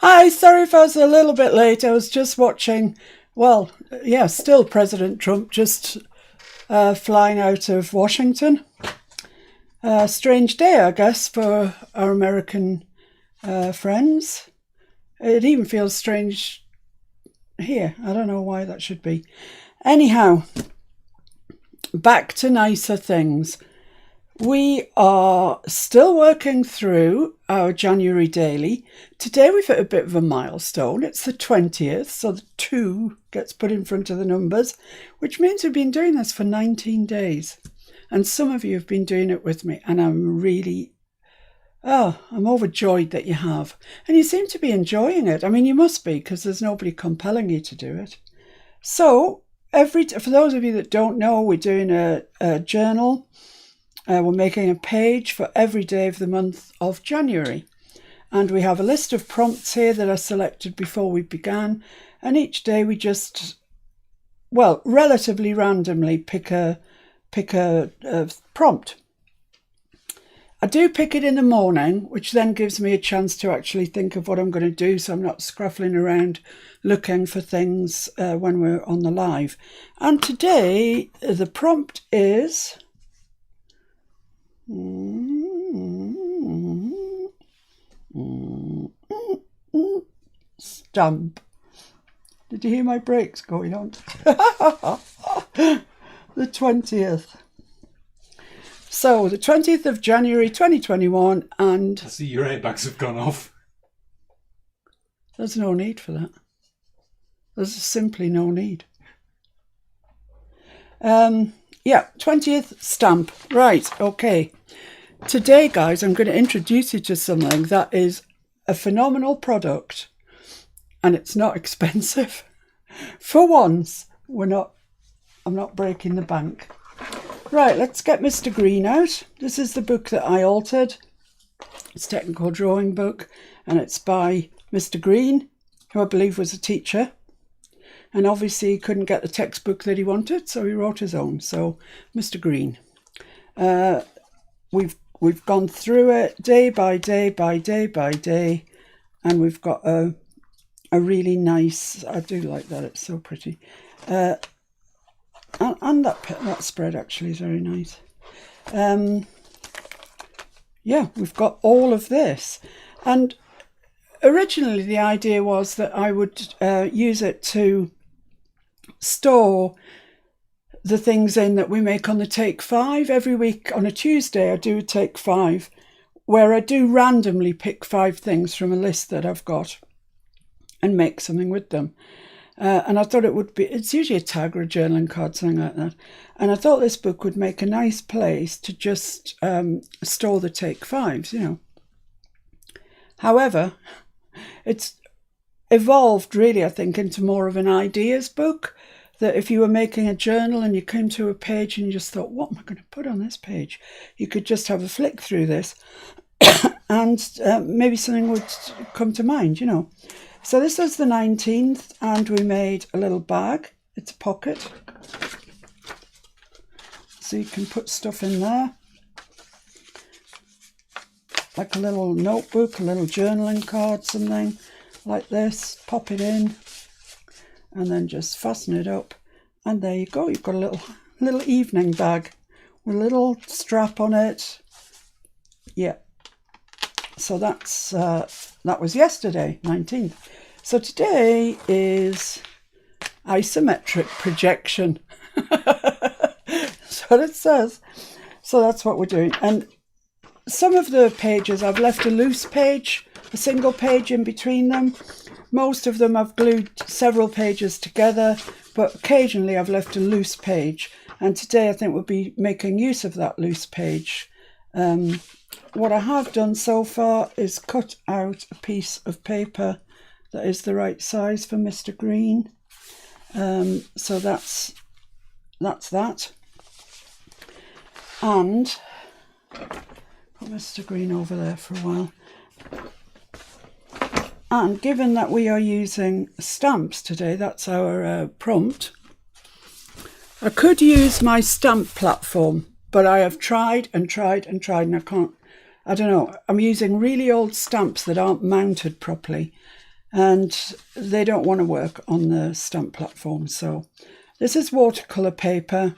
Hi, sorry if I was a little bit late. I was just watching, well, yeah, still President Trump just flying out of Washington. Strange day, I guess, for our American friends. It even feels strange here. I don't know why that should be. Anyhow, back to nicer things. We are still working through our January daily. Today we've hit a bit of a milestone. It's the 20th, so the 2 gets put in front of the numbers, which means we've been doing this for 19 days. And some of you have been doing it with me, and I'm overjoyed that you have. And you seem to be enjoying it. I mean, you must be, because there's nobody compelling you to do it. So, for those of you that don't know, we're doing a journal. We're making a page for every day of the month of January. And we have a list of prompts here that are selected before we began. And each day we just, relatively randomly pick a prompt. I do pick it in the morning, which then gives me a chance to actually think of what I'm going to do, so I'm not scruffling around looking for things when we're on the live. And today the prompt is... stamp. Did you hear my brakes going on? The 20th. So the 20th of January 2021, and I see your airbags have gone off. There's no need for that. There's simply no need. 20th stamp. Right, okay. Today, guys, I'm going to introduce you to something that is a phenomenal product, and it's not expensive. For once, I'm not breaking the bank. Right, let's get Mr. Green out. This is the book that I altered. It's a technical drawing book, and it's by Mr. Green, who I believe was a teacher. And obviously he couldn't get the textbook that he wanted, so he wrote his own. So, Mr. Green. We've gone through it day by day by day by day, and we've got a really nice... I do like that, it's so pretty. And that spread actually is very nice. We've got all of this. And originally the idea was that I would use it to store the things in that we make on the Take 5. Every week on a Tuesday I do a Take 5 where I do randomly pick 5 things from a list that I've got and make something with them. And I thought it's usually a tag or a journaling card, something like that. And I thought this book would make a nice place to just store the Take 5s, you know. However, it's evolved really, I think, into more of an ideas book. That if you were making a journal and you came to a page and you just thought, what am I going to put on this page? You could just have a flick through this and maybe something would come to mind, you know. So this is the 19th, and we made a little bag. It's a pocket. So you can put stuff in there. Like a little notebook, a little journaling card, something like this. Pop it in. And then just fasten it up, and there you go. You've got a little evening bag with a little strap on it. Yeah. So that was yesterday, 19th. So today is Isometric Projection. That's what it says. So that's what we're doing. And some of the pages I've left a loose page, a single page in between them. Most of them I've glued several pages together, but occasionally I've left a loose page. And today I think we'll be making use of that loose page. What I have done so far is cut out a piece of paper that is the right size for Mr. Green. So that's that. And put Mr. Green over there for a while. And given that we are using stamps today, that's our prompt, I could use my stamp platform, but I have tried and tried and tried, and I don't know, I'm using really old stamps that aren't mounted properly. and they don't want to work on the stamp platform. So this is watercolour paper.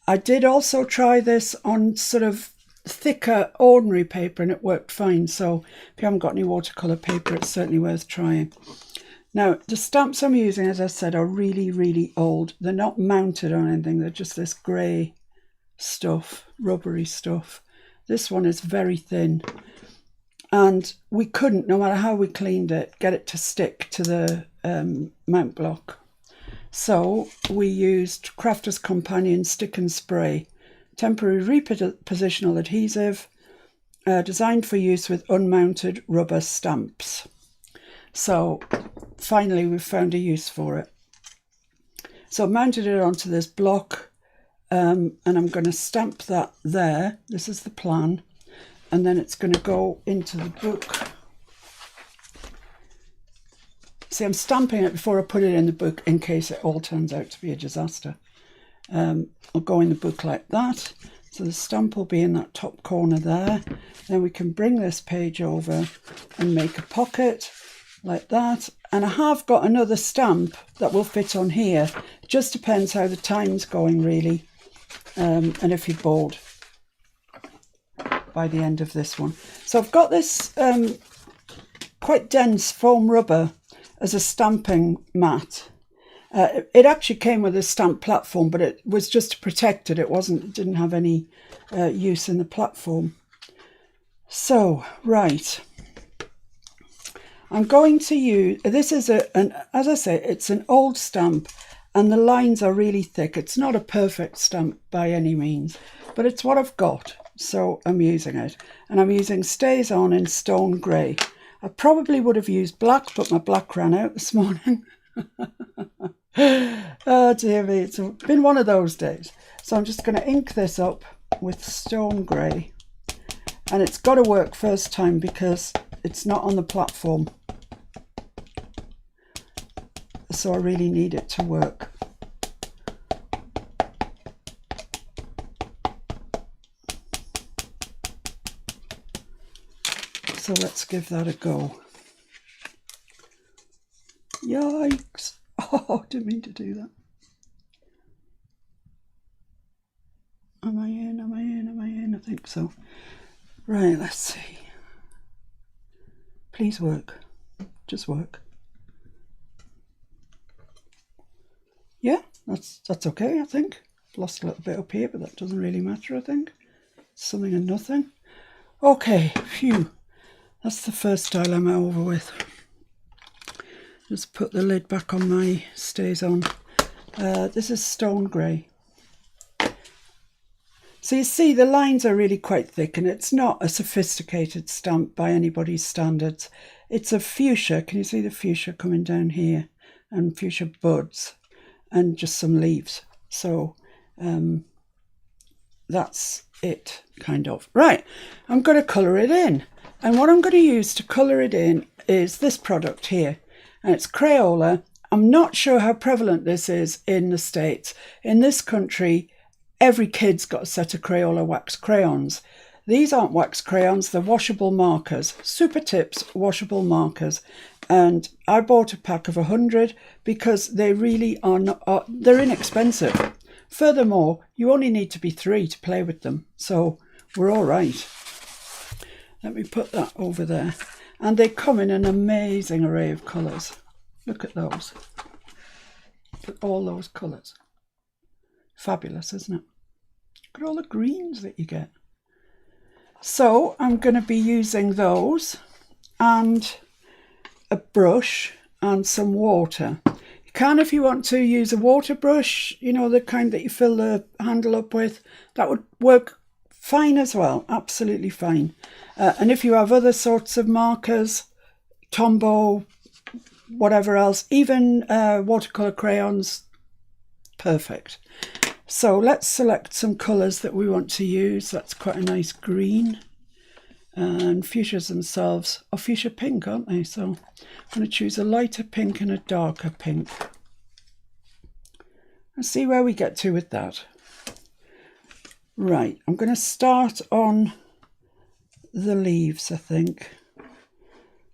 I did also try this on sort of thicker ordinary paper and it worked fine. So if you haven't got any watercolour paper, it's certainly worth trying. Now, the stamps I'm using, as I said, are really, really old. They're not mounted on anything. They're just this grey stuff, rubbery stuff. This one is very thin. And we couldn't, no matter how we cleaned it, get it to stick to the mount block. So we used Crafter's Companion Stick and Spray, temporary repositional adhesive, designed for use with unmounted rubber stamps. So finally we've found a use for it. So I've mounted it onto this block, and I'm going to stamp that there. This is the plan. And then it's going to go into the book. See, I'm stamping it before I put it in the book in case it all turns out to be a disaster. I'll go in the book like that. So the stamp will be in that top corner there. Then we can bring this page over and make a pocket like that. And I have got another stamp that will fit on here. It just depends how the time's going, really, and if you're bored by the end of this one. So I've got this quite dense foam rubber as a stamping mat. It actually came with a stamp platform, but it was just to protect it. It didn't have any use in the platform. So, right. I'm going to use, this is as I say, it's an old stamp and the lines are really thick. It's not a perfect stamp by any means, but it's what I've got. So I'm using it, and I'm using Stays On in Stone Grey. I probably would have used black, but my black ran out this morning. Oh dear me, it's been one of those days. So I'm just going to ink this up with Stone Grey, and it's got to work first time because it's not on the platform. So I really need it to work. So let's give that a go. Yikes. Oh, didn't mean to do that. Am I in? Am I in? Am I in? I think so. Right, let's see. Please work. Just work. Yeah, that's okay, I think. Lost a little bit up here, but that doesn't really matter, I think. Something and nothing. Okay, phew. That's the first dilemma over with. Just put the lid back on my Stays On. This is Stone Grey. So you see the lines are really quite thick, and it's not a sophisticated stamp by anybody's standards. It's a fuchsia. Can you see the fuchsia coming down here? And fuchsia buds and just some leaves. So that's it, kind of. Right, I'm going to colour it in. And what I'm going to use to colour it in is this product here. And it's Crayola. I'm not sure how prevalent this is in the States. In this country, every kid's got a set of Crayola wax crayons. These aren't wax crayons, they're washable markers. Super Tips washable markers. And I bought a pack of 100 because they really are not, they're inexpensive. Furthermore, you only need to be 3 to play with them. So we're all right. Let me put that over there. And they come in an amazing array of colours. Look at those. Look at all those colours. Fabulous, isn't it? Look at all the greens that you get. So I'm going to be using those and a brush and some water. You can, if you want to, use a water brush, you know, the kind that you fill the handle up with. That would work fine as well, absolutely fine. And if you have other sorts of markers, Tombow, whatever else, even watercolour crayons, perfect. So let's select some colours that we want to use. That's quite a nice green. And fuchsias themselves are fuchsia pink, aren't they? So I'm going to choose a lighter pink and a darker pink. Let's see where we get to with that. Right, I'm going to start on the leaves, I think.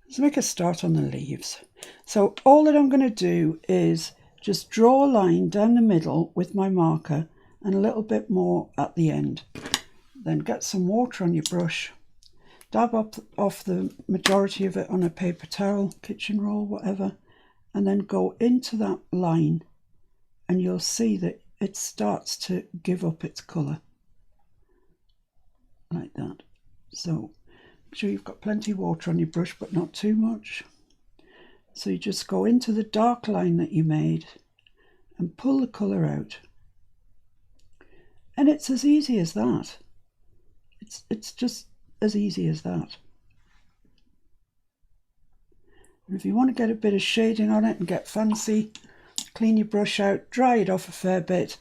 Let's make a start on the leaves. So all that I'm going to do is just draw a line down the middle with my marker and a little bit more at the end. Then get some water on your brush, dab up off the majority of it on a paper towel, kitchen roll, whatever, and then go into that line and you'll see that it starts to give up its colour. Like that. So make sure you've got plenty of water on your brush, but not too much. So you just go into the dark line that you made and pull the colour out. And it's as easy as that. It's just as easy as that. And if you want to get a bit of shading on it and get fancy, clean your brush out, dry it off a fair bit,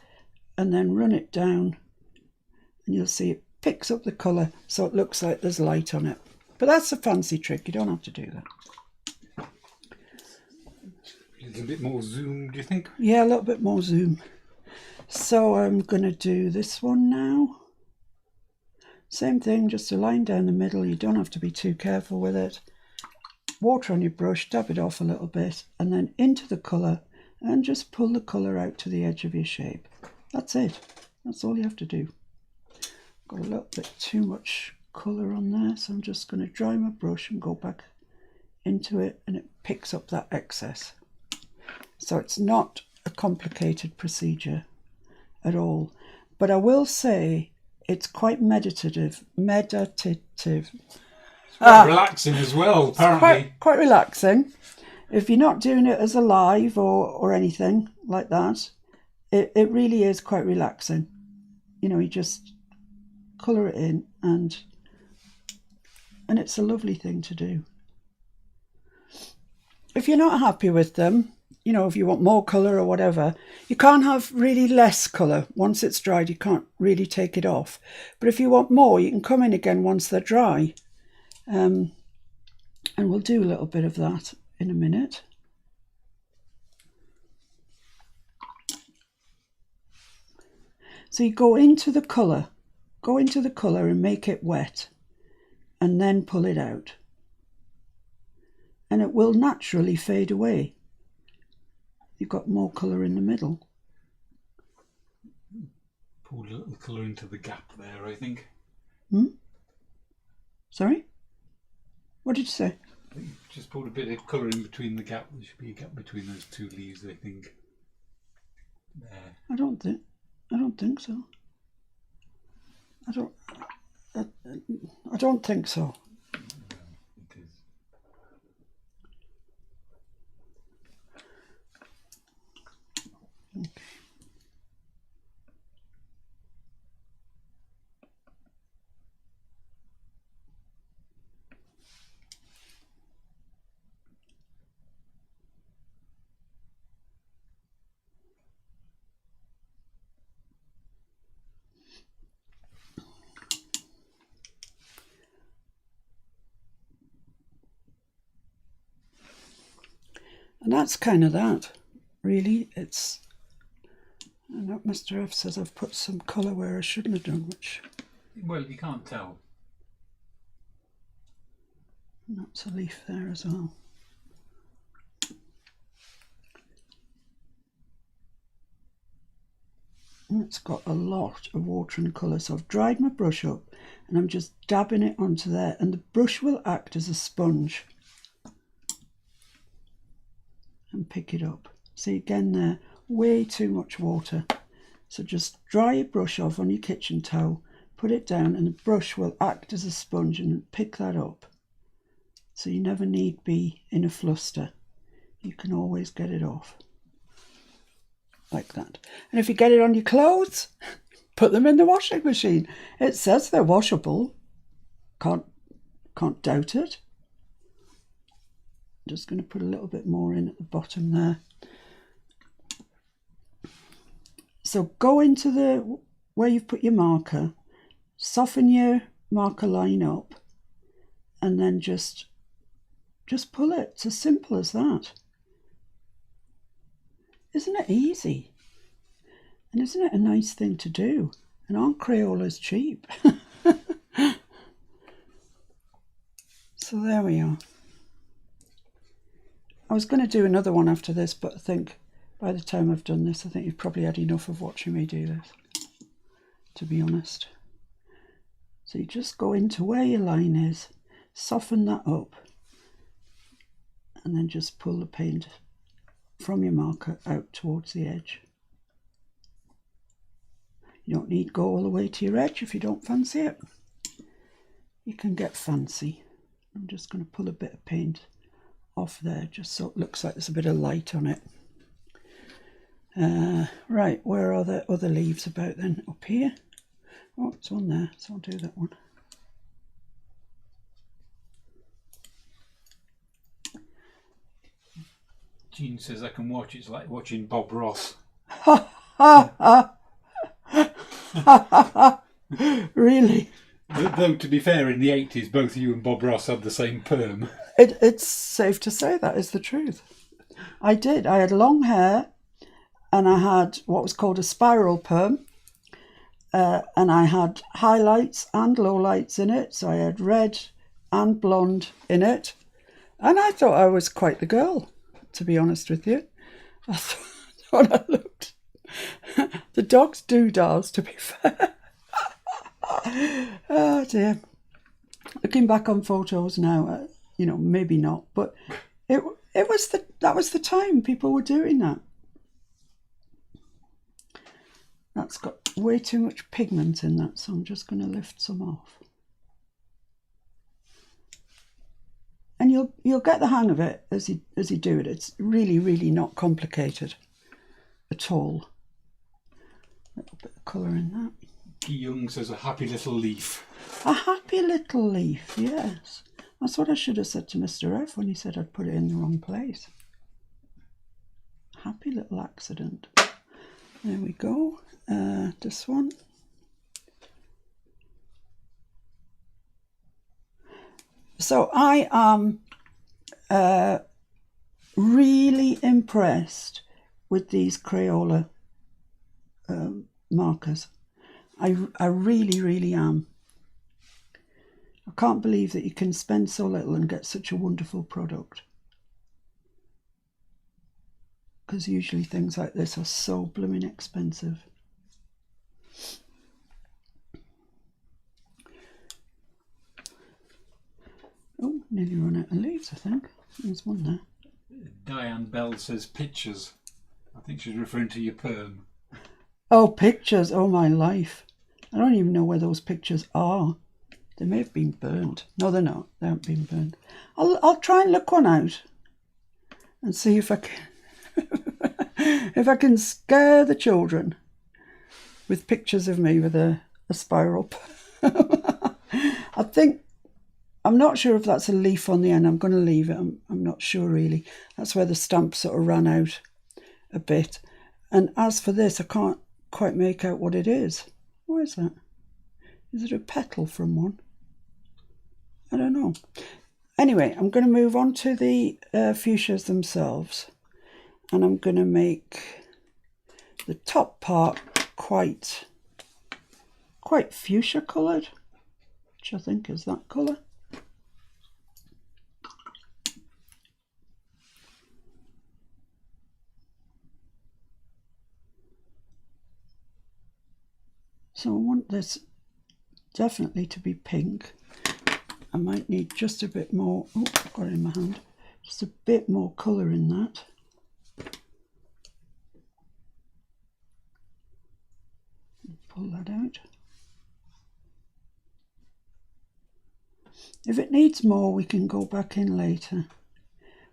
and then run it down. And you'll see it picks up the colour so it looks like there's light on it. But that's a fancy trick, you don't have to do that. A little bit more zoom, do you think? Yeah, a little bit more zoom. So I'm going to do this one now. Same thing, just a line down the middle. You don't have to be too careful with it. Water on your brush, dab it off a little bit, and then into the colour, and just pull the colour out to the edge of your shape. That's it. That's all you have to do. Got a little bit too much colour on there, so I'm just going to dry my brush and go back into it, and it picks up that excess. So it's not a complicated procedure at all, but I will say it's quite meditative. It's quite relaxing as well, apparently. Quite relaxing. If you're not doing it as a live or anything like that, it really is quite relaxing. You know, you just colour it in and it's a lovely thing to do. If you're not happy with them, you know, if you want more colour or whatever, you can't have really less colour. Once it's dried, you can't really take it off. But if you want more, you can come in again once they're dry. And we'll do a little bit of that in a minute. So you go into the colour and make it wet, and then pull it out. And it will naturally fade away. You've got more colour in the middle. Pulled a little colour into the gap there, I think. Sorry? What did you say? I think you just pulled a bit of colour in between the gap. There should be a gap between those two leaves, I think. There. I don't think so. I don't think so. It is. Okay. And that's kind of that, really. It's, I know Mr. F says I've put some colour where I shouldn't have done, which... Well, you can't tell. And that's a leaf there as well. And it's got a lot of water and colour, so I've dried my brush up and I'm just dabbing it onto there, and the brush will act as a sponge and pick it up. See, again there, way too much water. So just dry your brush off on your kitchen towel, put it down, and the brush will act as a sponge and pick that up. So you never need be in a fluster. You can always get it off. Like that. And if you get it on your clothes, put them in the washing machine. It says they're washable. Can't doubt it. I'm just going to put a little bit more in at the bottom there. So go into the where you've put your marker, soften your marker line up, and then just pull it. It's as simple as that. Isn't it easy? And isn't it a nice thing to do? And aren't Crayolas cheap? So there we are. I was going to do another one after this, but I think by the time I've done this, I think you've probably had enough of watching me do this, to be honest. So you just go into where your line is, soften that up, and then just pull the paint from your marker out towards the edge. You don't need to go all the way to your edge if you don't fancy it. You can get fancy. I'm just going to pull a bit of paint off there just so it looks like there's a bit of light on it. Right, where are the other leaves about then? Up here? Oh, it's one there, so I'll do that one. Jean says I can watch, it's like watching Bob Ross. Ha ha ha! Really? Though, to be fair, in the 80s, both you and Bob Ross had the same perm. It's safe to say that is the truth. I did. I had long hair and I had what was called a spiral perm. And I had highlights and lowlights in it. So I had red and blonde in it. And I thought I was quite the girl, to be honest with you. I thought I looked. The dog's doodahs, to be fair. Oh dear. Looking back on photos now, you know, maybe not, but that was the time people were doing that. That's got way too much pigment in that, so I'm just going to lift some off. And you'll get the hang of it as you do it. It's really, really not complicated at all. A little bit of colour in that. Guy Young says a happy little leaf. A happy little leaf, yes. That's what I should have said to Mr. F when he said I'd put it in the wrong place. Happy little accident. There we go. This one. So I am really impressed with these Crayola markers. I really, really am. I can't believe that you can spend so little and get such a wonderful product. Because usually things like this are so blooming expensive. Oh, nearly run out of leaves, I think. There's one there. Diane Bell says pictures. I think she's referring to your perm. Oh, pictures. Oh, my life. I don't even know where those pictures are. They may have been burned. No, they're not. They haven't been burned. I'll try and look one out and see if I can if I can scare the children with pictures of me with a spiral. I think, I'm not sure if that's a leaf on the end. I'm going to leave it. I'm not sure really. That's where the stamp sort of ran out a bit. And as for this, I can't quite make out what it is. What is that? Is it a petal from one? I don't know. Anyway, I'm going to move on to the fuchsias themselves. And I'm going to make the top part quite fuchsia coloured, which I think is that colour. So I want this definitely to be pink. I might need just a bit more, oh, I've got it in my hand, just a bit more colour in that. Pull that out. If it needs more, we can go back in later.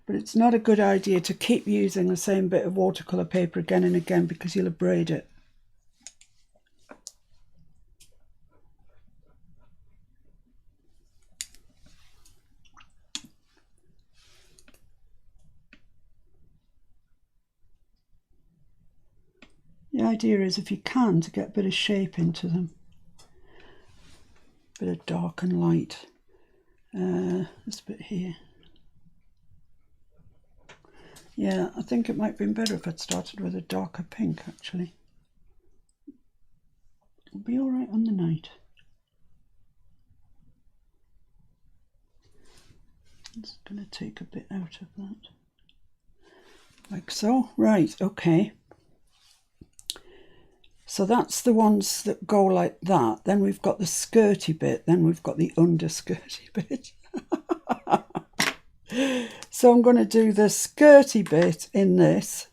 But it's not a good idea to keep using the same bit of watercolour paper again and again because you'll abrade it. The idea is, if you can, to get a bit of shape into them. A bit of dark and light. This bit here. Yeah, I think it might have been better if I'd started with a darker pink, actually. It'll be all right on the night. I'm just going to take a bit out of that. like so. Right, okay. So that's the ones that go like that. Then we've got the skirty bit, then we've got the underskirty bit. So I'm going to do the skirty bit in this.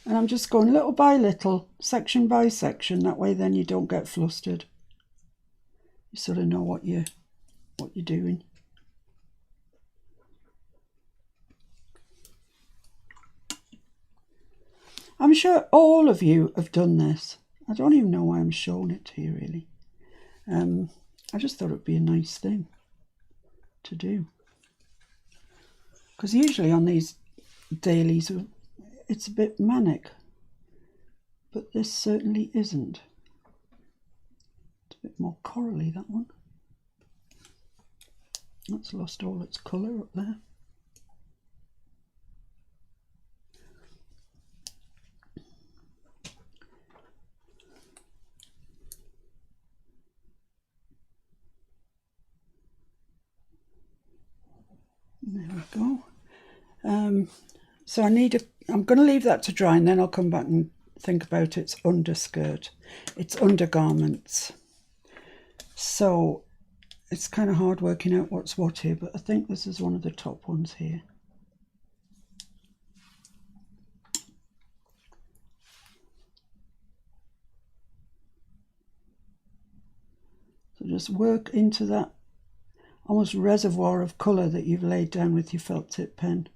And I'm just going little by little, section by section. That way then you don't get flustered. You sort of know what you're doing. I'm sure all of you have done this. I don't even know why I'm showing it to you, really. I just thought it would be a nice thing to do. Because usually on these dailies, it's a bit manic. But this certainly isn't. It's a bit more corally, that one. That's lost all its colour up there. There we go. So I'm going to leave that to dry and then I'll come back and think about its underskirt, its undergarments. So it's kind of hard working out what's what here, but I think this is one of the top ones here. So just work into that almost reservoir of colour that you've laid down with your felt tip pen.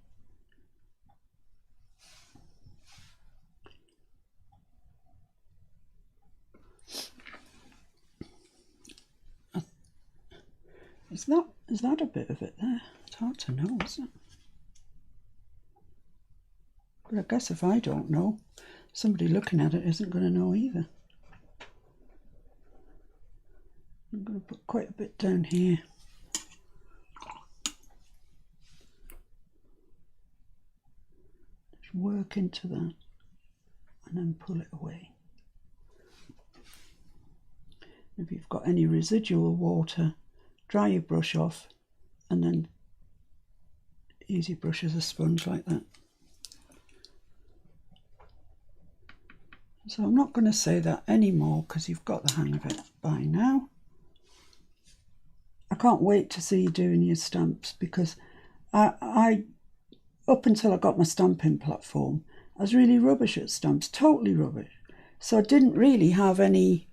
Is that a bit of it there? It's hard to know, isn't it? But I guess if I don't know, somebody looking at it isn't going to know either. I'm going to put quite a bit down here. Just work into that and then pull it away. If you've got any residual water, dry your brush off and then use your brush as a sponge like that. So I'm not going to say that anymore because you've got the hang of it by now. I can't wait to see you doing your stamps because I up until I got my stamping platform, I was really rubbish at stamps, totally rubbish. So I didn't really have any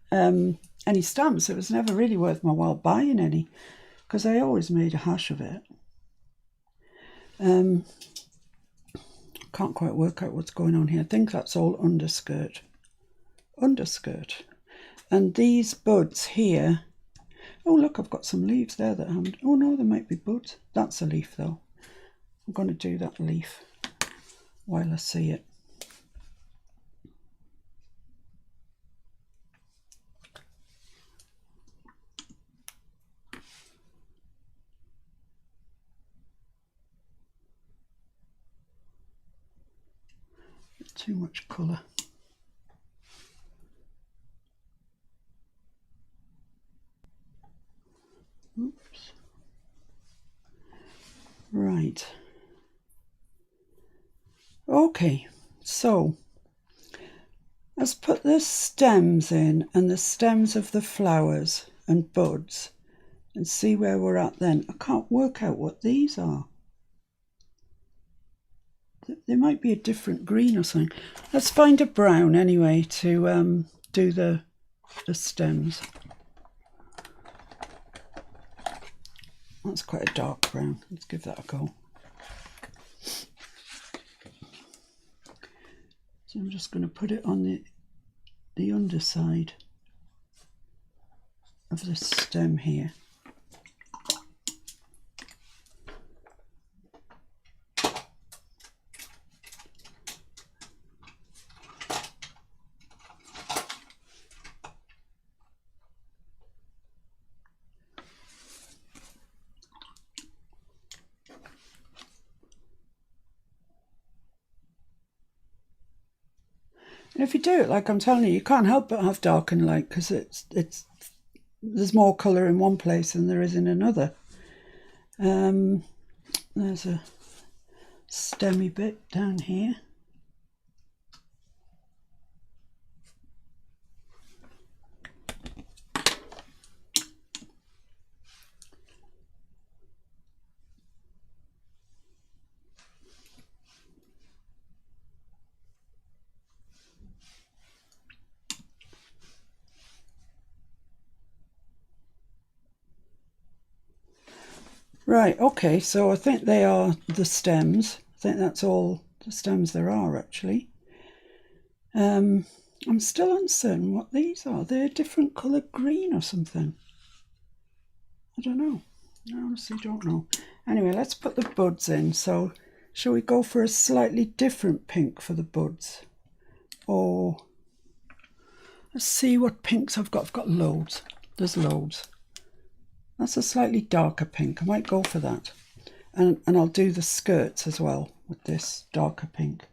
stamps. It was never really worth my while buying any because I always made a hash of it. Can't quite work out what's going on here. I think that's all underskirt. And these buds here, oh look, I've got some leaves there that haven't, oh no, there might be buds. That's a leaf though. I'm going to do that leaf while I see it. Too much colour. Oops. Right. Okay, so let's put the stems in and the stems of the flowers and buds and see where we're at then. I can't work out what these are. They might be a different green or something. Let's find a brown anyway to do the stems. That's quite a dark brown. Let's give that a go. So I'm just going to put it on the underside of the stem here. And if you do it like I'm telling you, you can't help but have dark and light because there's more colour in one place than there is in another. There's a stemmy bit down here. Right, okay, so I think they are the stems. I think that's all the stems there are, actually. I'm still uncertain what these are. They're a different colour green or something. I don't know. I honestly don't know. Anyway, let's put the buds in. So, shall we go for a slightly different pink for the buds? Or, let's see what pinks I've got. I've got loads. There's loads. That's a slightly darker pink. I might go for that. And I'll do the skirts as well with this darker pink.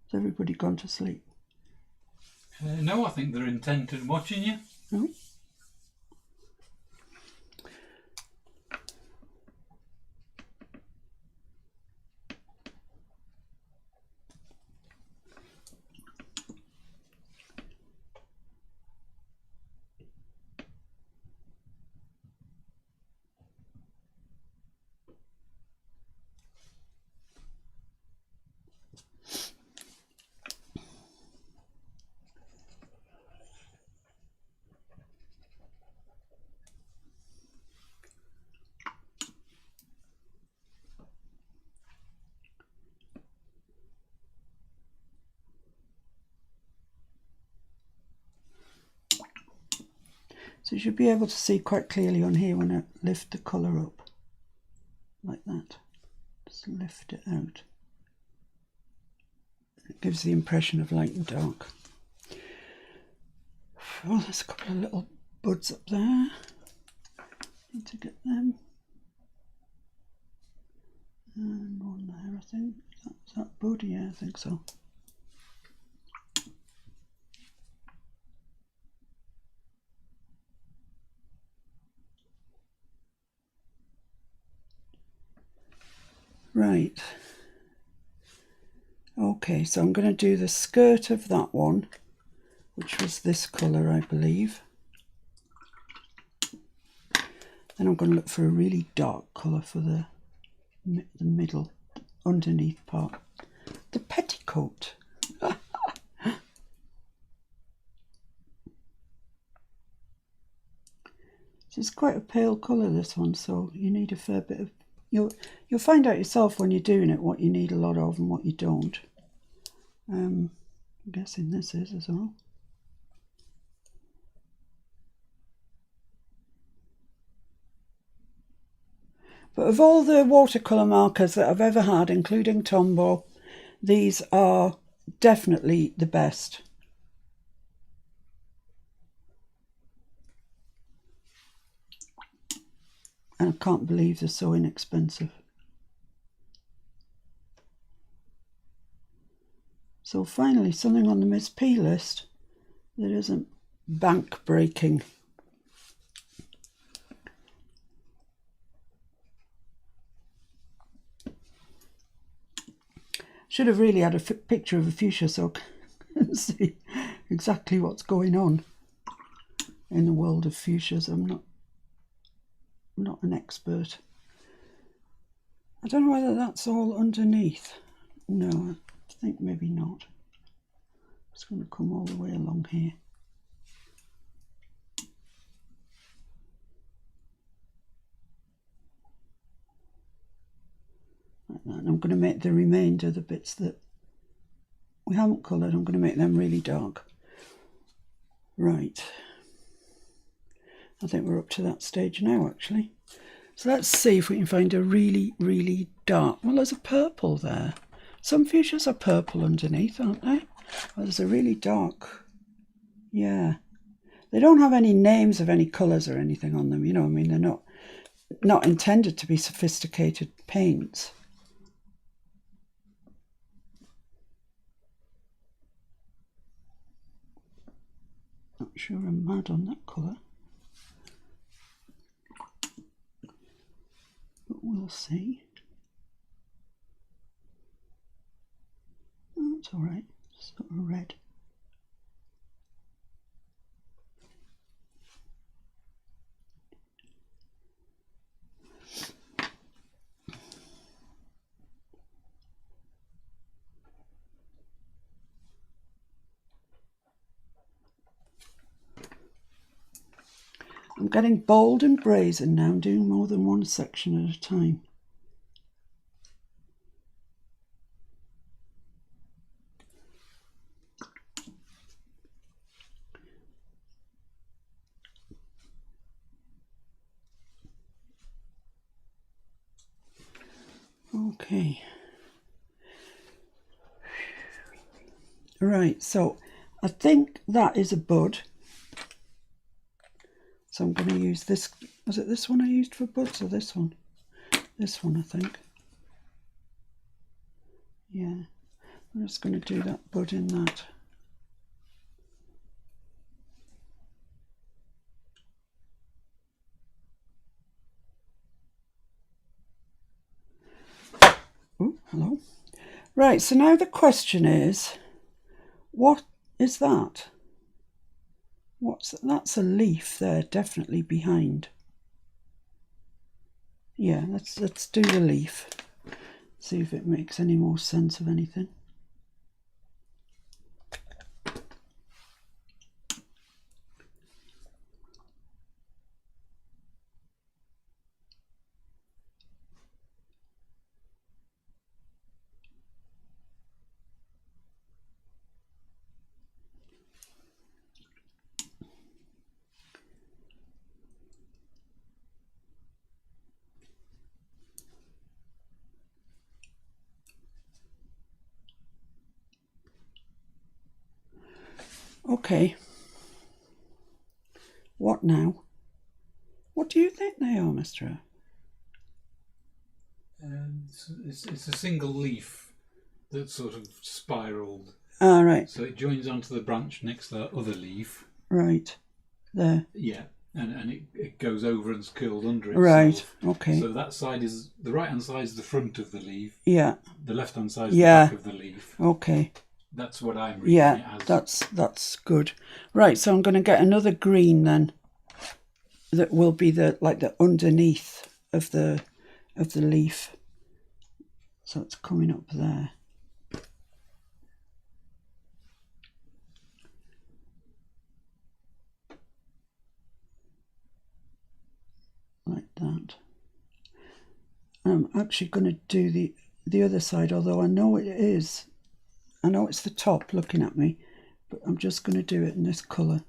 Has everybody gone to sleep? No, I think they're intent on watching you. Oh. So you should be able to see quite clearly on here when I lift the colour up, like that. Just lift it out. It gives the impression of light and dark. Oh, there's a couple of little buds up there. Need to get them. And one there, I think. Is that bud? Yeah, I think so. Right. Okay, so I'm going to do the skirt of that one, which was this colour, I believe. Then I'm going to look for a really dark colour for the middle, underneath part. The petticoat. It's quite a pale colour, this one, so you need a fair bit of... You'll find out yourself when you're doing it what you need a lot of and what you don't. I'm guessing this is as well. But of all the watercolour markers that I've ever had, including Tombow, these are definitely the best. And I can't believe they're so inexpensive. So finally, something on the Miss P list that isn't bank breaking. Should have really had a picture of a fuchsia so I can see exactly what's going on in the world of fuchsias. I'm not an expert. I don't know whether that's all underneath. No, I think maybe not. It's going to come all the way along here. Like that. And I'm going to make the remainder, the bits that we haven't coloured, I'm going to make them really dark. Right. I think we're up to that stage now, actually. So let's see if we can find a really, really dark... Well, there's a purple there. Some fuchsias are purple underneath, aren't they? Well, there's a really dark... Yeah. They don't have any names of any colours or anything on them, you know. I mean, they're not intended to be sophisticated paints. Not sure I'm mad on that colour, but we'll see. Oh, it's all right. Sort of red. I'm getting bold and brazen now. I'm doing more than one section at a time. Okay. Right, so I think that is a bud. So I'm going to use this. Was it this one I used for buds or this one? This one, I think. Yeah, I'm just going to do that bud in that. Oh, hello. Right, so now the question is, what is that? That's a leaf there, definitely behind. Yeah, let's do the leaf. See if it makes any more sense of anything. Okay. What now? What do you think they are, Mr. It's a single leaf that's sort of spiraled. Ah, right. So it joins onto the branch next to that other leaf. Right. There. Yeah. And it goes over and is curled under itself. Right, okay. So that side is, the right hand side is the front of the leaf. Yeah. The left hand side is the back of the leaf. Okay. That's what I'm reading it as. That's good. Right, so I'm going to get another green then. That will be the underneath of the leaf. So it's coming up there. Like that. I'm actually going to do the other side, although I know it is. I know it's the top looking at me, but I'm just going to do it in this colour,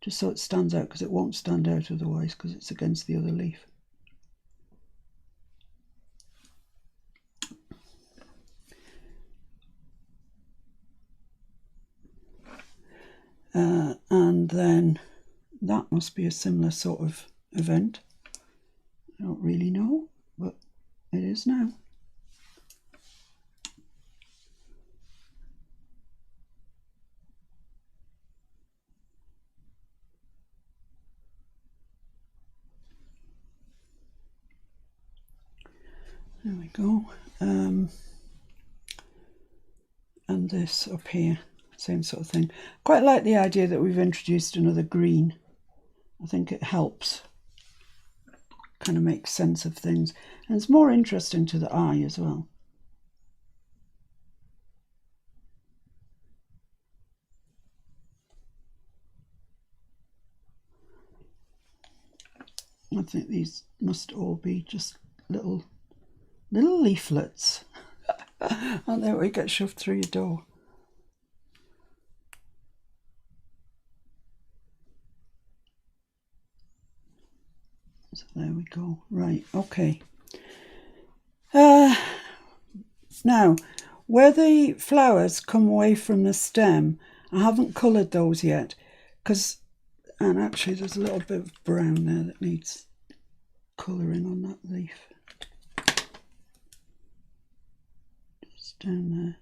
just so it stands out, because it won't stand out otherwise, because it's against the other leaf. And then that must be a similar sort of event. I don't really know, but it is now. There we go. And this up here, same sort of thing. Quite like the idea that we've introduced another green. I think it helps kind of make sense of things, and it's more interesting to the eye as well. I think these must all be just little leaflets. Aren't they, we get shoved through your door? So there we go. Right, okay. Now, where the flowers come away from the stem, I haven't coloured those yet, because And actually there's a little bit of brown there that needs colouring on that leaf. Just down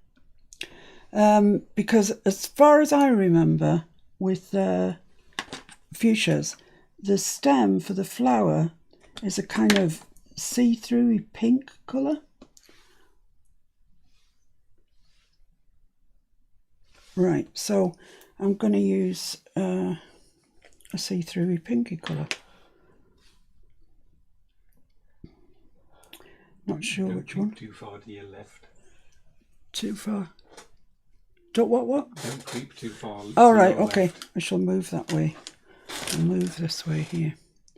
there. Because as far as I remember with fuchsias, the stem for the flower is a kind of see-through pink colour. Right, so I'm going to use a see-through pinky colour. Not sure which one. Too far to your left. Too far. Don't what? Don't creep too far. All right, okay. Left. I shall move that way. I'll move this way here.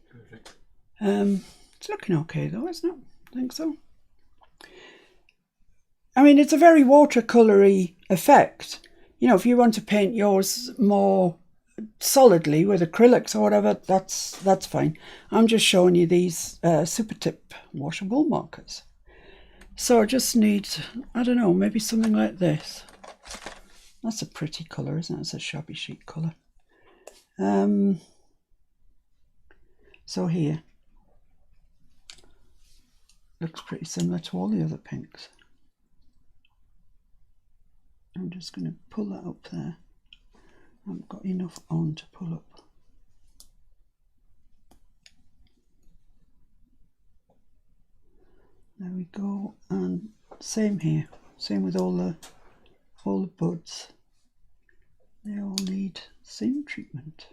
Perfect. It's looking okay though, isn't it? I think so. I mean, it's a very watercolory effect. You know, if you want to paint yours more solidly with acrylics or whatever, that's fine. I'm just showing you these super tip washable markers. So I just need, I don't know, maybe something like this. That's a pretty colour, isn't it? It's a shabby chic colour. So here, looks pretty similar to all the other pinks. I'm just going to pull that up there. I haven't got enough on to pull up. There we go, and same here. Same with all the buds. They all need seam treatment.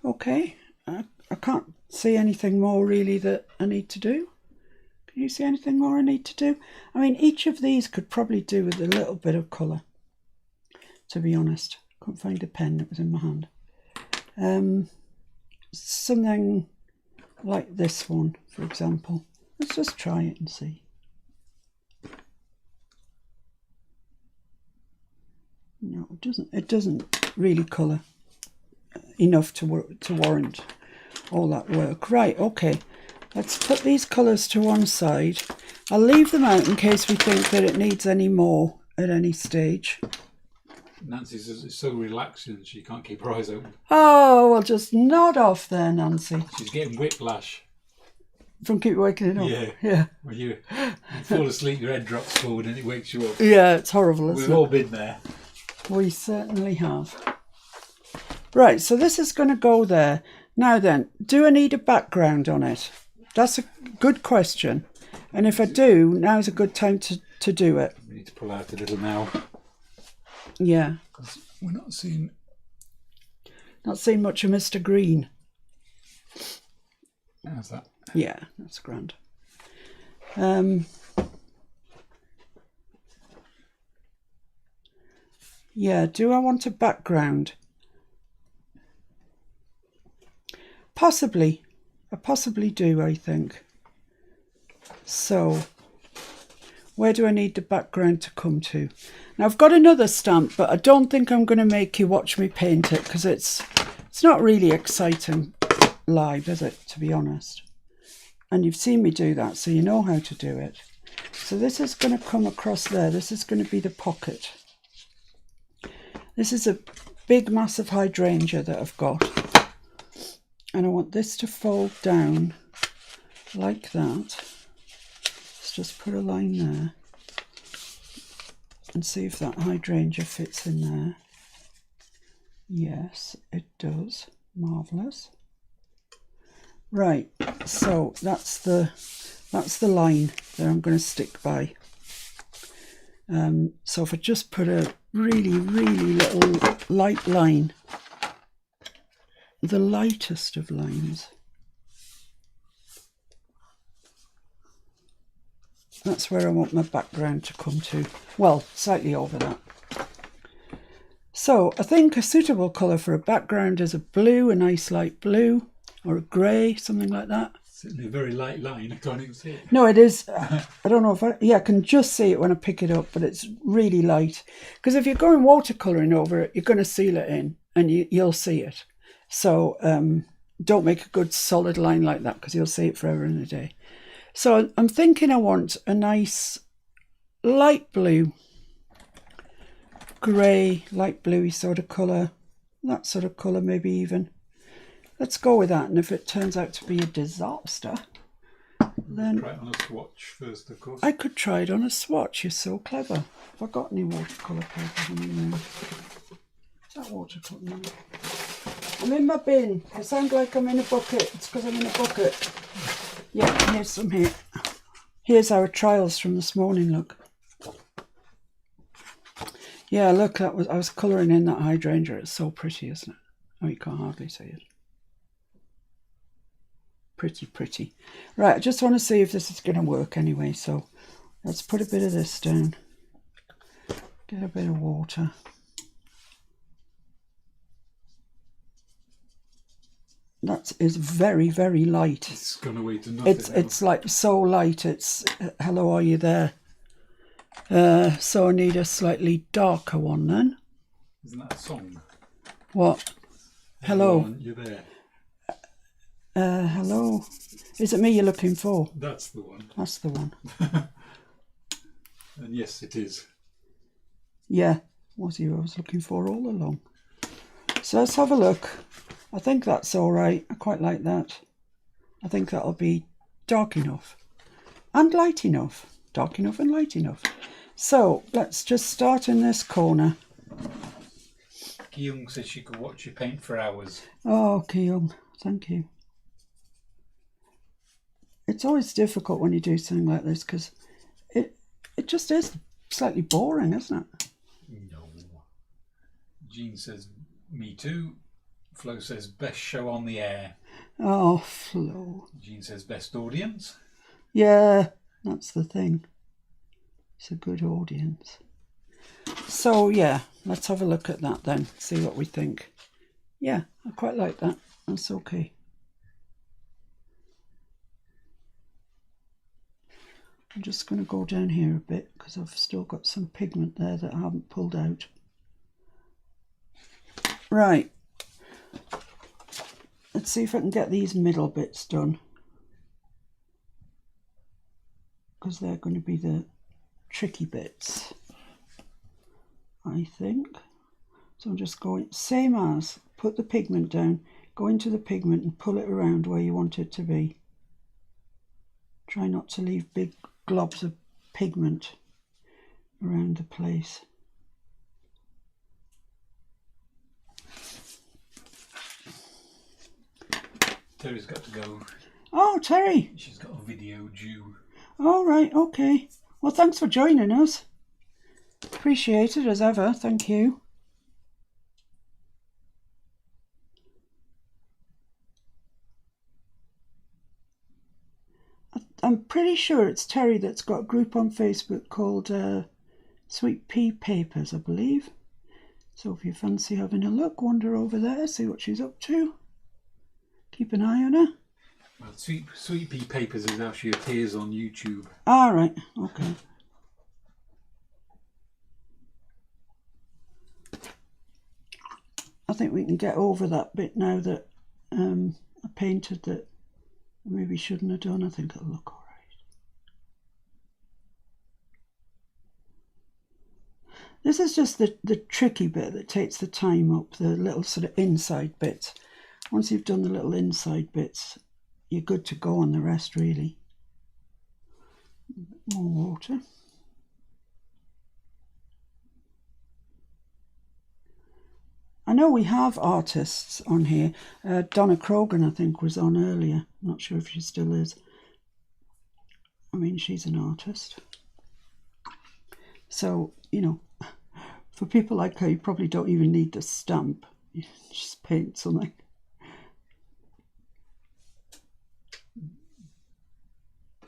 Okay, I can't see anything more really that I need to do. Can you see anything more I need to do? I mean, each of these could probably do with a little bit of colour, to be honest. Couldn't find a pen that was in my hand. Something like this one, for example. Let's just try it and see. No, it doesn't really colour enough to warrant all that work. Right, okay, let's put these colours to one side. I'll leave them out in case we think that it needs any more at any stage. Nancy's so relaxing she can't keep her eyes open. Oh, well, just nod off there, Nancy. She's getting whiplash. From keep waking up? Yeah. When you fall asleep, your head drops forward and it wakes you up. Yeah, it's horrible, isn't it? We've all been there. We certainly have. Right, so this is going to go there. Now then, do I need a background on it? That's a good question. And if I do, now's a good time to do it. We need to pull out a little now. Yeah. We're not seeing much of Mr. Green. How's that? Yeah, that's grand. Yeah, do I want a background? Possibly. I possibly do, I think. So, where do I need the background to come to? Now, I've got another stamp, but I don't think I'm going to make you watch me paint it because it's not really exciting live, is it, to be honest? And you've seen me do that, so you know how to do it. So this is going to come across there. This is going to be the pocket. This is a big, massive hydrangea that I've got. And I want this to fold down like that. Let's just put a line there. And see if that hydrangea fits in there. Yes, it does. Marvellous. Right, so that's the line that I'm going to stick by. So if I just put a really, really little light line, the lightest of lines, that's where I want my background to come to. Well, slightly over that. So I think a suitable colour for a background is a blue, a nice light blue, or a grey, something like that. Certainly a very light line, I can't even see it. No, it is. I don't know if I can just see it when I pick it up, but it's really light. Because if you're going watercolouring over it, you're going to seal it in and you'll see it. So don't make a good solid line like that because you'll see it forever and a day. So I'm thinking I want a nice light blue, grey, light bluey sort of colour. That sort of colour maybe even. Let's go with that, and if it turns out to be a disaster, then... Try it on a swatch first, of course. I could try it on a swatch, you're so clever. Have I got any watercolour paper in there? Is that watercolour? No. I'm in my bin. I sound like I'm in a bucket. It's because I'm in a bucket. Yeah, here's some here. Here's our trials from this morning, look. Yeah, look, I was colouring in that hydrangea. It's so pretty, isn't it? Oh, you can't hardly see it. Pretty, pretty. Right, I just want to see if this is going to work anyway, so let's put a bit of this down. Get a bit of water. That is very, very light. It's gone away to nothing. It's like so light. It's hello, are you there? So I need a slightly darker one then. Isn't that a song? What? Hello. You're there. Hello. Is it me you're looking for? That's the one. That's the one. And yes, it is. Yeah, was you I was looking for all along. So let's have a look. I think that's all right. I quite like that. I think that'll be dark enough and light enough. Dark enough and light enough. So let's just start in this corner. Kyung says she could watch you paint for hours. Oh, Kyung, thank you. It's always difficult when you do something like this because it just is slightly boring, isn't it? No. Jean says, me too. Flo says, best show on the air. Oh, Flo. Jean says, best audience. Yeah, that's the thing. It's a good audience. So, yeah, let's have a look at that then, see what we think. Yeah, I quite like that. That's okay. I'm just going to go down here a bit because I've still got some pigment there that I haven't pulled out. Right. Let's see if I can get these middle bits done, because they're going to be the tricky bits, I think. So I'm just going, same as, put the pigment down, go into the pigment and pull it around where you want it to be. Try not to leave big globs of pigment around the place. Terry's got to go. Oh, Terry. She's got a video due. All right, okay. Well, thanks for joining us. Appreciate it as ever. Thank you. I'm pretty sure it's Terry that's got a group on Facebook called Sweet Pea Papers, I believe. So if you fancy having a look, wander over there, see what she's up to. Keep an eye on her. Well, Sweet Pea Papers is how she appears on YouTube. All right, okay. I think we can get over that bit now that I painted that I maybe shouldn't have done. I think it'll look all right. This is just the tricky bit that takes the time up, the little sort of inside bits. Once you've done the little inside bits, you're good to go on the rest, really. More water. I know we have artists on here. Donna Krogan, I think, was on earlier. I'm not sure if she still is. I mean, she's an artist. So, you know, for people like her, you probably don't even need the stamp. You just paint something.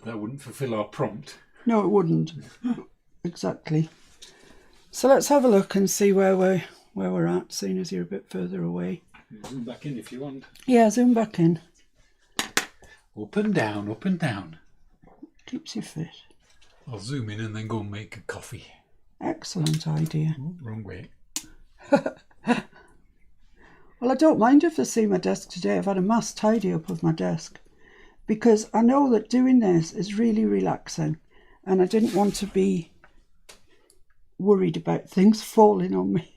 That wouldn't fulfill our prompt. No, it wouldn't. Exactly. So let's have a look and see where we're at, seeing as you're a bit further away. Zoom back in if you want. Yeah, zoom back in. Up and down, up and down. Keeps you fit. I'll zoom in and then go and make a coffee. Excellent idea. Oh, wrong way. Well, I don't mind if they see my desk today. I've had a mass tidy up of my desk because I know that doing this is really relaxing and I didn't want to be worried about things falling on me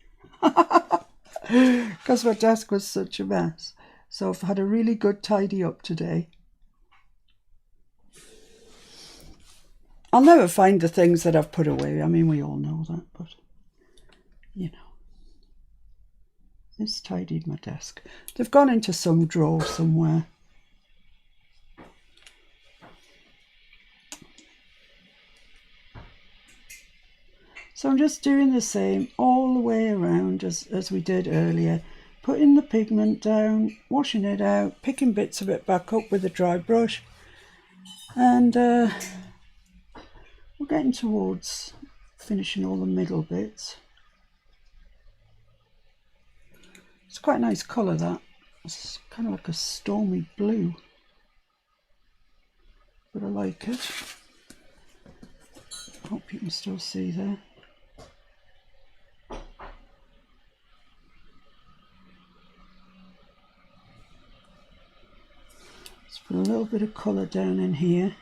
because my desk was such a mess. So I've had a really good tidy up today. I'll never find the things that I've put away. I mean, we all know that, but you know. It's tidied my desk. They've gone into some drawer somewhere. So I'm just doing the same all the way around as we did earlier. Putting the pigment down, washing it out, picking bits of it back up with a dry brush. And we're getting towards finishing all the middle bits. It's quite a nice colour, that. It's kind of like a stormy blue. But I like it. Hope you can still see there. Let's put a little bit of colour down in here.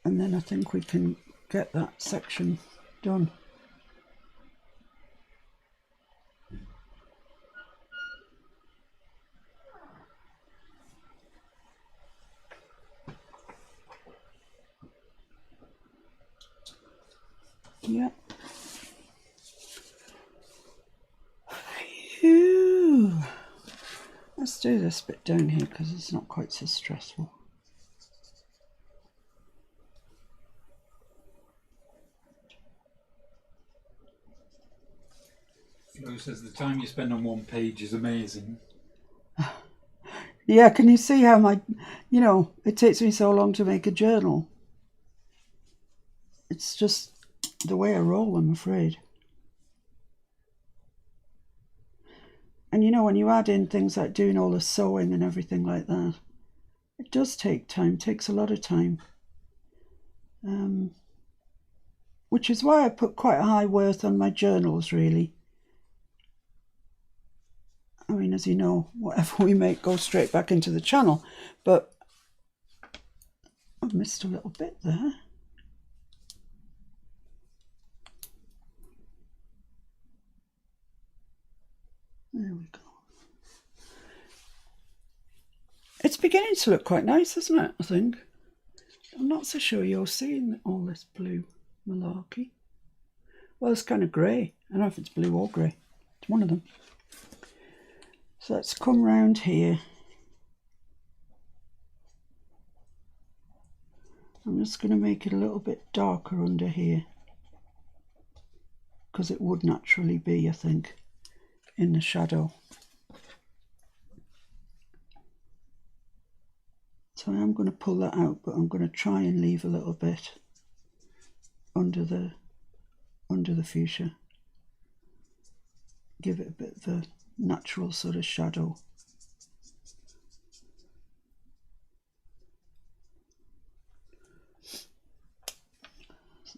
And then I think we can get that section done. Yeah. Phew. Let's do this bit down here because it's not quite so stressful. Flo says the time you spend on one page is amazing. Yeah, can you see how it takes me so long to make a journal? It's just the way I roll, I'm afraid. And when you add in things like doing all the sewing and everything like that, it does take time, it takes a lot of time. Which is why I put quite a high worth on my journals, really. I mean, as you know, whatever we make goes straight back into the channel, but I've missed a little bit there. There we go. It's beginning to look quite nice, isn't it, I think? I'm not so sure you're seeing all this blue malarkey. Well, it's kind of grey. I don't know if it's blue or grey. It's one of them. So let's come round here. I'm just going to make it a little bit darker under here, because it would naturally be, I think, in the shadow. So I am going to pull that out, but I'm going to try and leave a little bit under the fuchsia. Give it a bit of a natural sort of shadow.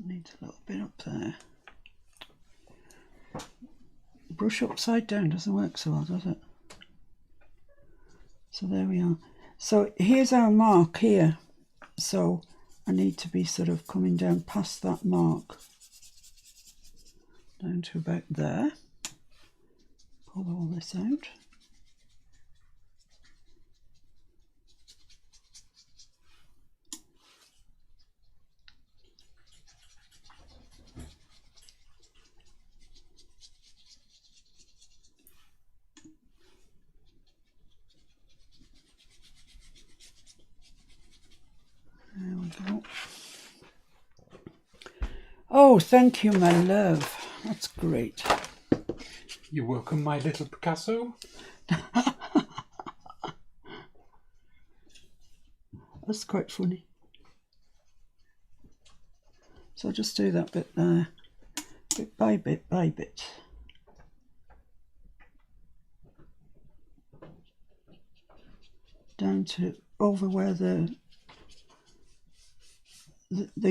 Needs a little bit up there. Brush upside down doesn't work so well, does it? So there we are. So here's our mark here. So I need to be sort of coming down past that mark. Down to about there. Pull all this out. There we go. Oh, thank you, my love. That's great. You're welcome, my little Picasso. That's quite funny. So I'll just do that bit there, bit by bit by bit. Down to over where the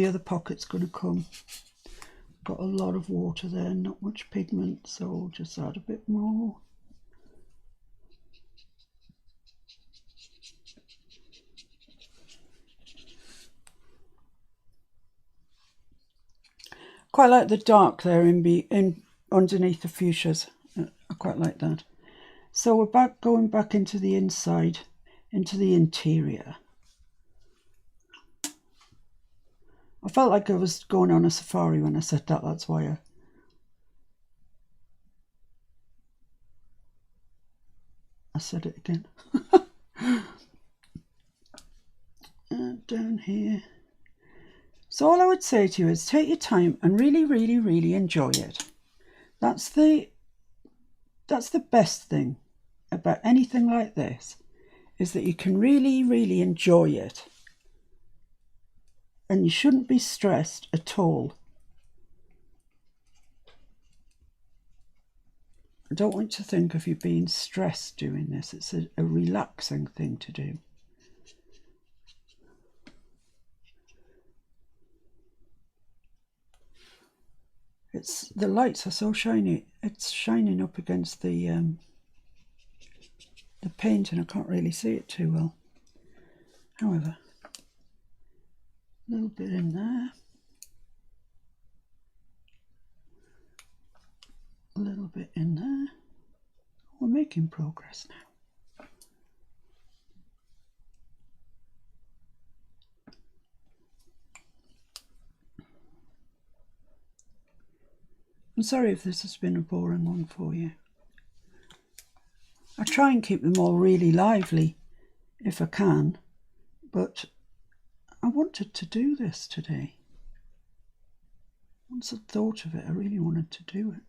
other pocket's going to come. Got a lot of water there, not much pigment, so just add a bit more. Quite like the dark there in underneath the fuchsias. I quite like that. So we're going back into the inside, into the interior. I felt like I was going on a safari when I said that. That's why I said it again. And down here. So all I would say to you is take your time and really, really, really enjoy it. That's the best thing about anything like this, is that you can really, really enjoy it. And you shouldn't be stressed at all. I don't want you to think of you being stressed doing this. It's a relaxing thing to do. The lights are so shiny. It's shining up against the paint, and I can't really see it too well. However, a little bit in there, a little bit in there. We're making progress now. I'm sorry if this has been a boring one for you. I try and keep them all really lively if I can, but I wanted to do this today. Once I thought of it, I really wanted to do it.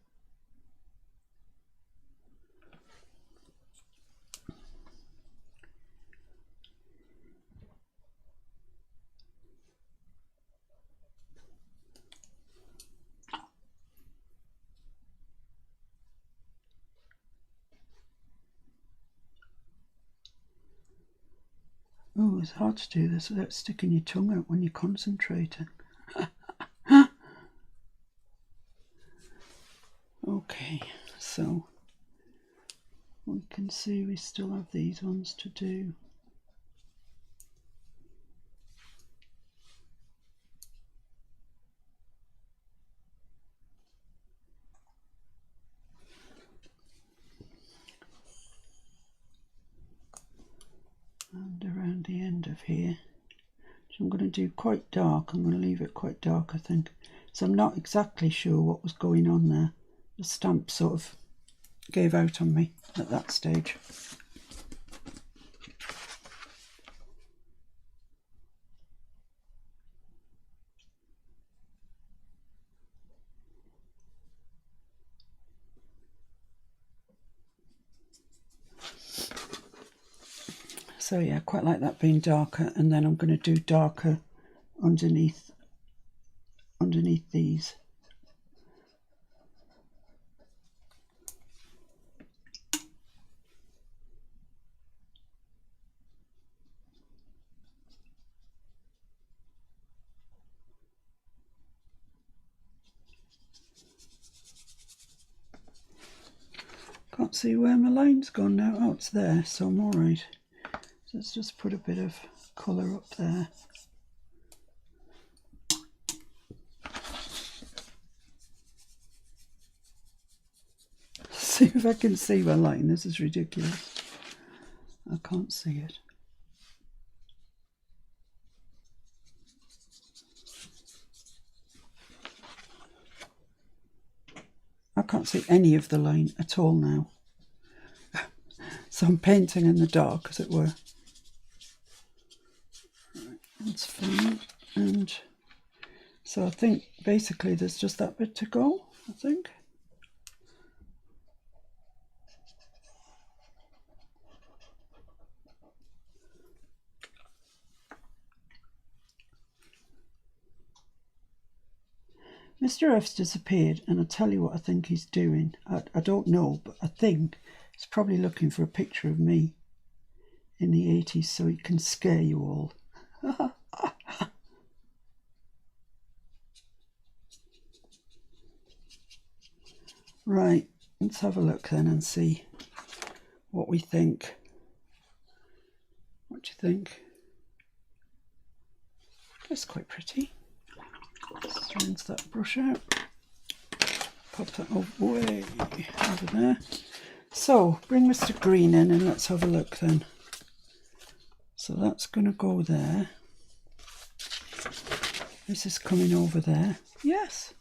Oh, it's hard to do this without sticking your tongue out when you're concentrating. Okay, so we can see we still have these ones to do. And around the end of here. So I'm going to do quite dark. I'm going to leave it quite dark, I think. So I'm not exactly sure what was going on there. The stamp sort of gave out on me at that stage. So yeah, quite like that being darker, and then I'm going to do darker underneath these. Can't see where my line's gone now. Oh, it's there, so I'm all right. So let's just put a bit of colour up there. See if I can see my line. This is ridiculous. I can't see it. I can't see any of the line at all now. So I'm painting in the dark, as it were. Right, that's fine. And so I think basically there's just that bit to go, I think. Mr. F's disappeared, and I'll tell you what I think he's doing. I don't know, but I think he's probably looking for a picture of me in the 80s so he can scare you all. Right, let's have a look then and see what we think. What do you think? That's quite pretty. Let's rinse that brush out. pop that way over there. So bring Mr. Green in and let's have a look then. So that's going to go there. This is coming over there. Yes.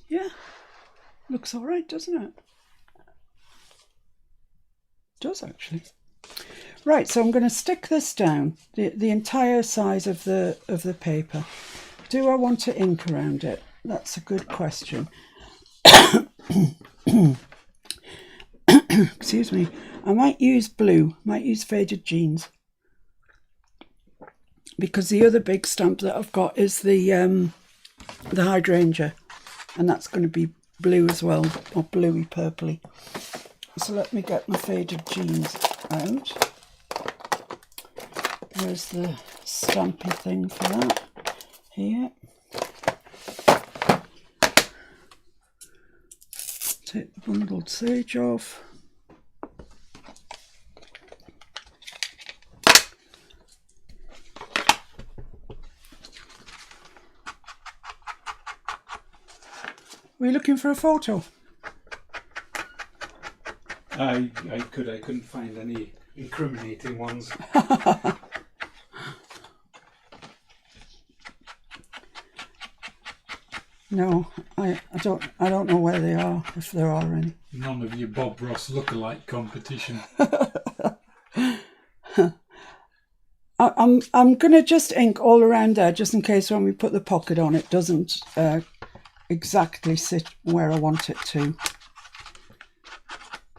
Yeah. Looks all right, doesn't it? Does actually. Right, so I'm going to stick this down, the entire size of the paper. Do I want to ink around it? That's a good question. Excuse me. I might use blue, might use Faded Jeans. Because the other big stamp that I've got is the hydrangea. And that's going to be blue as well, or bluey purpley. So let me get my Faded Jeans out. Where's the stampy thing for that? Here. Take the bundled sage off. Were you looking for a photo? I couldn't find any incriminating ones. No, I don't know where they are, if there are any. None of your Bob Ross lookalike competition. I'm gonna just ink all around there, just in case when we put the pocket on, it doesn't exactly sit where I want it to.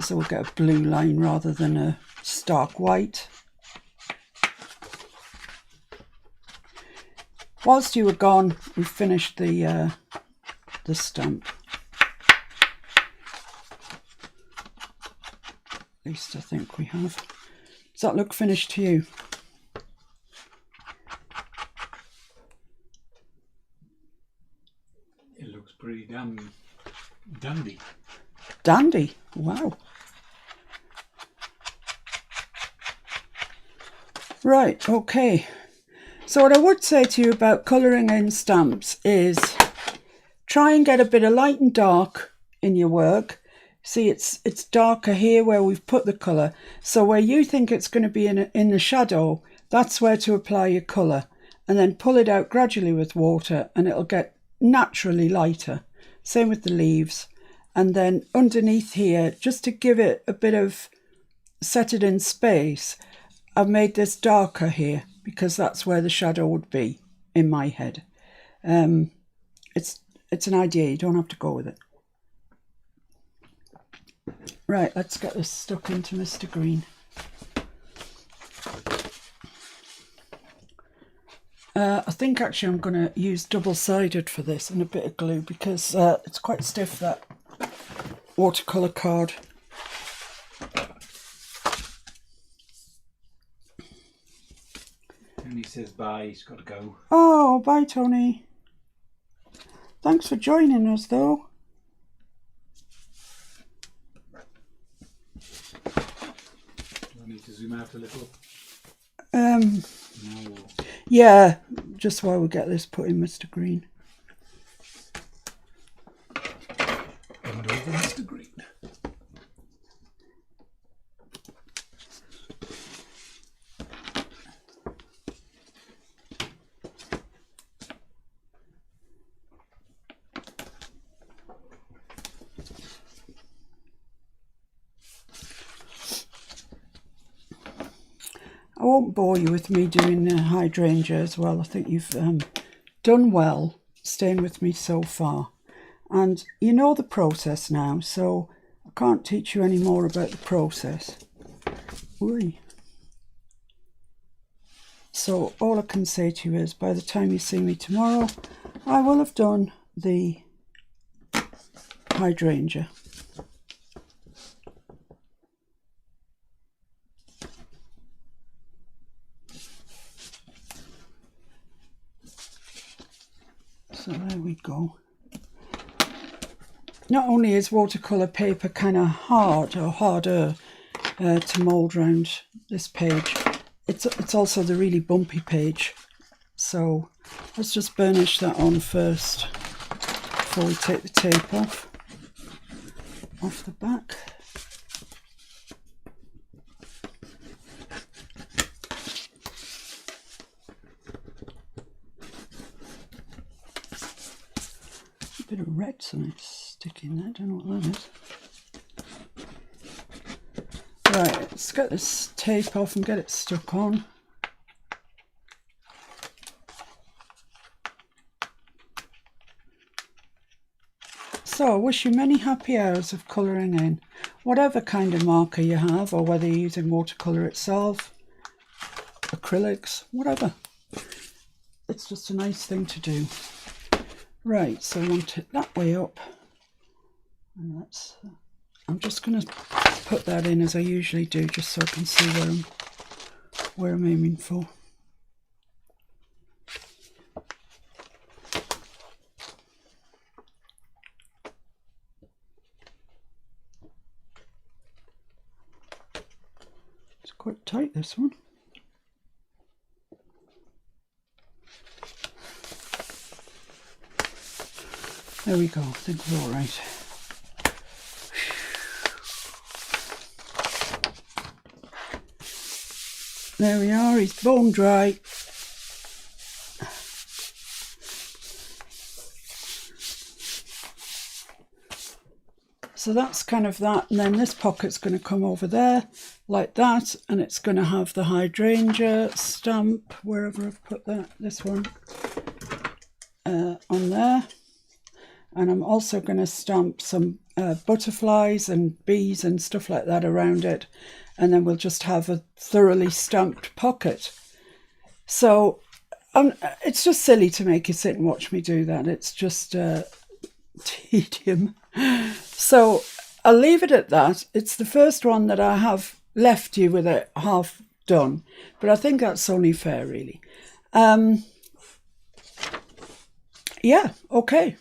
So we'll get a blue line rather than a stark white. Whilst you were gone, we finished the stamp. At least I think we have. Does that look finished to you? It looks pretty damn dandy. Dandy, wow. Right, okay. So what I would say to you about colouring in stamps is try and get a bit of light and dark in your work. See, it's darker here where we've put the colour. So where you think it's going to be in the shadow, that's where to apply your colour. And then pull it out gradually with water and it'll get naturally lighter. Same with the leaves. And then underneath here, just to give it a bit of, set it in space, I've made this darker here because that's where the shadow would be in my head. It's an idea, you don't have to go with it. Right, let's get this stuck into Mr. Green. I think actually I'm going to use double-sided for this and a bit of glue because it's quite stiff, that watercolour card. And he says bye, he's got to go. Oh, bye Tony. Thanks for joining us though. Do I need to zoom out a little? No. No. Yeah, just while we get this put in Mr. Green. And over Mr. Green. I won't bore you with me doing the hydrangea as well. I think you've done well staying with me so far. And you know the process now, so I can't teach you any more about the process. Ooh. So all I can say to you is by the time you see me tomorrow, I will have done the hydrangea. So there we go. Not only is watercolour paper kind of hard or harder to mould around this page, it's also the really bumpy page. So let's just burnish that on first before we take the tape off. off the back. A bit of red something sticking there, don't know what that is. Right, let's get this tape off and get it stuck on. So I wish you many happy hours of colouring in, whatever kind of marker you have, or whether you're using watercolour itself, acrylics, whatever. It's just a nice thing to do. Right, so I want it that way up. And that's, I'm just going to put that in as I usually do, just so I can see where I'm aiming for. It's quite tight, this one. There we go, I think we're all right. There we are, he's bone dry. So that's kind of that, and then this pocket's going to come over there like that, and it's going to have the hydrangea stamp, wherever I've put that, this one, on there. And I'm also going to stamp some butterflies and bees and stuff like that around it. And then we'll just have a thoroughly stamped pocket. So it's just silly to make you sit and watch me do that. It's just tedium. So I'll leave it at that. It's the first one that I have left you with it half done. But I think that's only fair, really. Yeah, okay.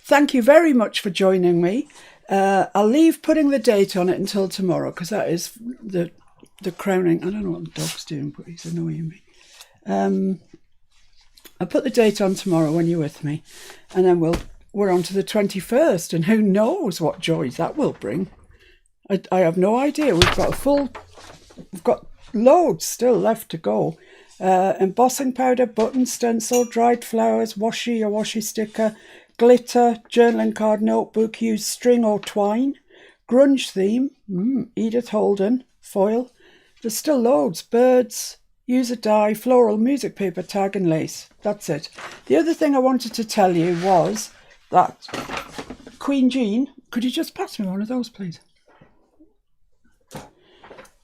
Thank you very much for joining me. I'll leave putting the date on it until tomorrow, because that is the crowning. I don't know what the dog's doing, but he's annoying me. I'll put the date on tomorrow when you're with me, and then we're on to the 21st, and who knows what joys that will bring. I have no idea. We've got loads still left to go. Embossing powder, button stencil, dried flowers, washi or washi sticker, glitter, journaling card, notebook, use string or twine, grunge theme, Edith Holden, foil. There's still loads, birds, use a die, floral, music paper, tag and lace. That's it. The other thing I wanted to tell you was that Queen Jean, could you just pass me one of those, please?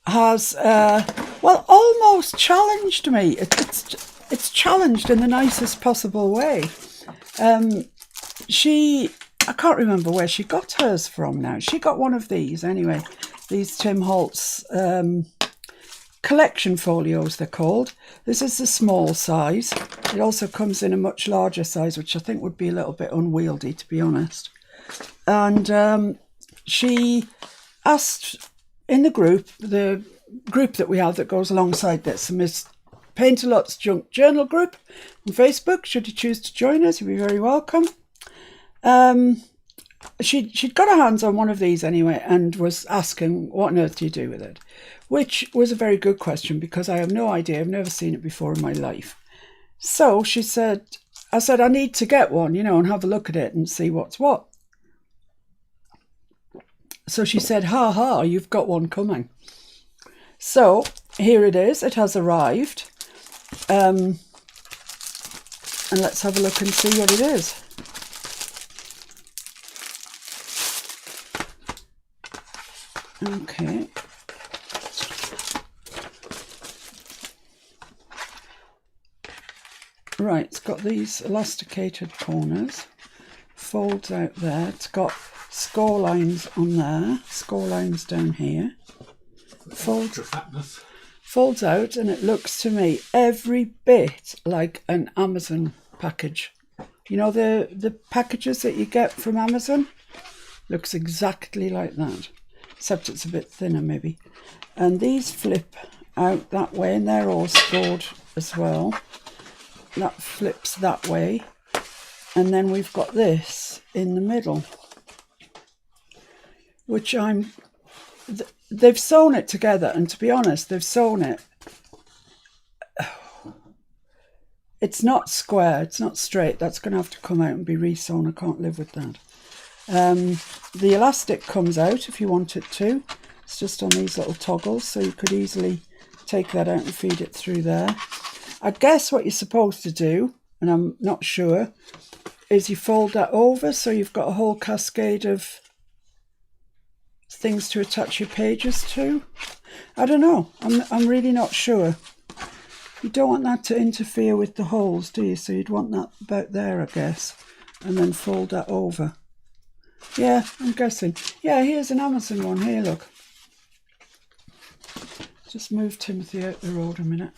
Has, well, almost challenged me. It's challenged in the nicest possible way. I can't remember where she got hers from now. She got one of these anyway. These Tim Holtz collection folios, they're called. This is the small size. It also comes in a much larger size, which I think would be a little bit unwieldy, to be honest. And she asked in the group that we have that goes alongside this, Miss Paintalot's Junk Journal group on Facebook. Should you choose to join us, you'd be very welcome. She'd got her hands on one of these anyway and was asking, what on earth do you do with it? Which was a very good question, because I have no idea. I've never seen it before in my life. So I said, I need to get one, and have a look at it and see what's what. So she said, ha ha, you've got one coming. So here it is. It has arrived. And let's have a look and see what it is. Okay. Right, it's got these elasticated corners. Folds out there. It's got score lines on there. Score lines down here. Folds out, and it looks to me every bit like an Amazon package. You know the packages that you get from Amazon? Looks exactly like that. Except it's a bit thinner maybe. And these flip out that way, and they're all scored as well. That flips that way. And then we've got this in the middle. which they've sewn it together, and to be honest, they've sewn it. It's not square, it's not straight. That's going to have to come out and be re-sewn. I can't live with that. The elastic comes out if you want it to. It's just on these little toggles, so you could easily take that out and feed it through there. I guess what you're supposed to do, and I'm not sure, is you fold that over so you've got a whole cascade of things to attach your pages to. I don't know. I'm really not sure. You don't want that to interfere with the holes, do you? So you'd want that about there, I guess, and then fold that over. Yeah, I'm guessing. Yeah, here's an Amazon one. Here, look. Just move Timothy out the road a minute.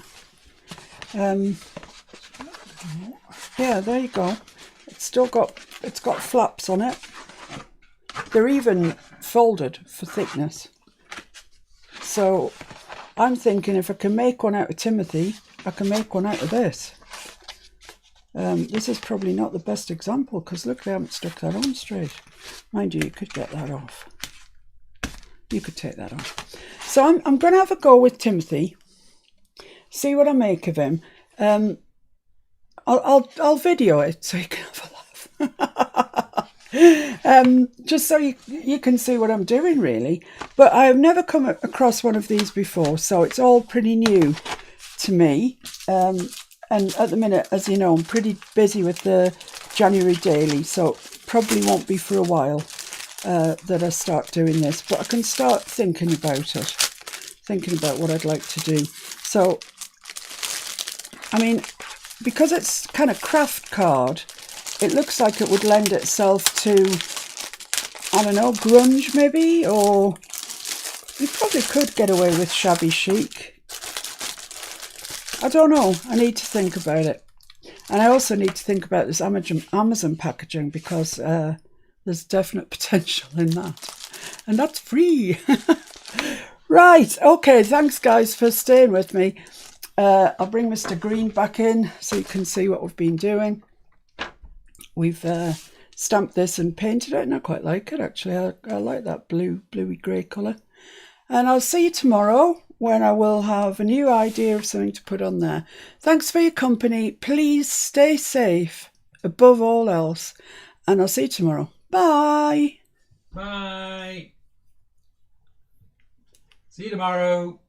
Yeah, there you go. It's got flaps on it. They're even folded for thickness. So I'm thinking if I can make one out of Timothy, I can make one out of this. This is probably not the best example because look, they haven't stuck that on straight. Mind you, you could get that off. You could take that off. So I'm going to have a go with Timothy. See what I make of him. I'll video it so you can have a laugh. Just so you can see what I'm doing, really. But I've never come across one of these before, so it's all pretty new to me. And at the minute, as you know, I'm pretty busy with the January daily, so probably won't be for a while that I start doing this. But I can start thinking about it, thinking about what I'd like to do. So, I mean, because it's kind of craft card, it looks like it would lend itself to, I don't know, grunge maybe, or you probably could get away with shabby chic. I don't know. I need to think about it. And I also need to think about this Amazon packaging because there's definite potential in that. And that's free. Right. Okay. Thanks, guys, for staying with me. I'll bring Mr. Green back in so you can see what we've been doing. We've stamped this and painted it, and I quite like it, actually. I like that bluey grey colour. And I'll see you tomorrow when I will have a new idea of something to put on there. Thanks for your company. Please stay safe above all else. And I'll see you tomorrow. Bye. Bye. See you tomorrow.